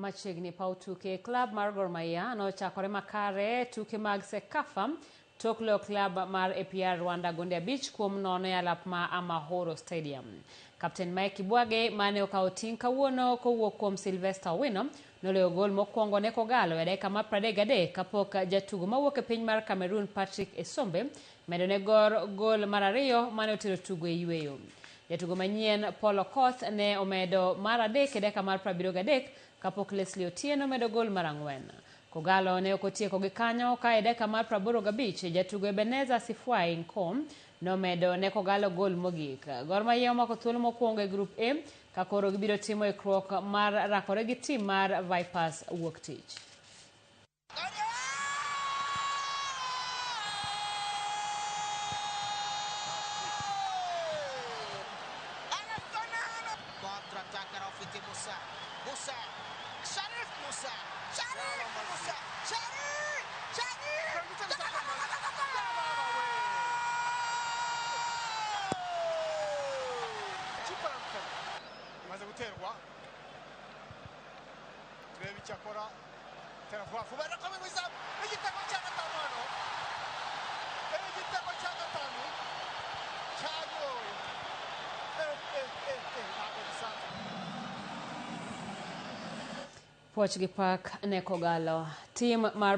Machiegni paw tuke club mar Gor Mahia nochakore makare tuke mag CECAFA tok loyo club mar APR Rwanda gonde 5 kuom nono e alap ma Amahoro Stadium. Kapten Mike Bwage mane okawo ting' kawuono kowuok kuom Sylvester Wino noloyo gol mokwongo ne kogalo e dakika mar 33 kapok jatugo mawuok e piny mar Cameroon Patrick Esombe medo ne Gor gol mar ariyo mane otero tugo e yweyo. Jatugo manyien Paul Okoth ne omedo mar 3 e dakika mar 73 kapok Leslie Otieno medo gol mar 4. Kogalo ne okotieko gi kanyo ka e dakika mar 85 jatugo Ebeneza Sifwai Nkom nomedo ne kogalo gol mogik. Gor Mahia omako thuolo mokwongo e grup A ka koro gibiro timo ikruok mar rakore gi tim mar Vipers wuok tich. Maze guterwa turebe icyakora teravuga vuba rakome mwiza igitego cya gatanu hano igitego cya gatanu cyayo ntabwo bisanzwe Poch gi pak ne kogalo tim mar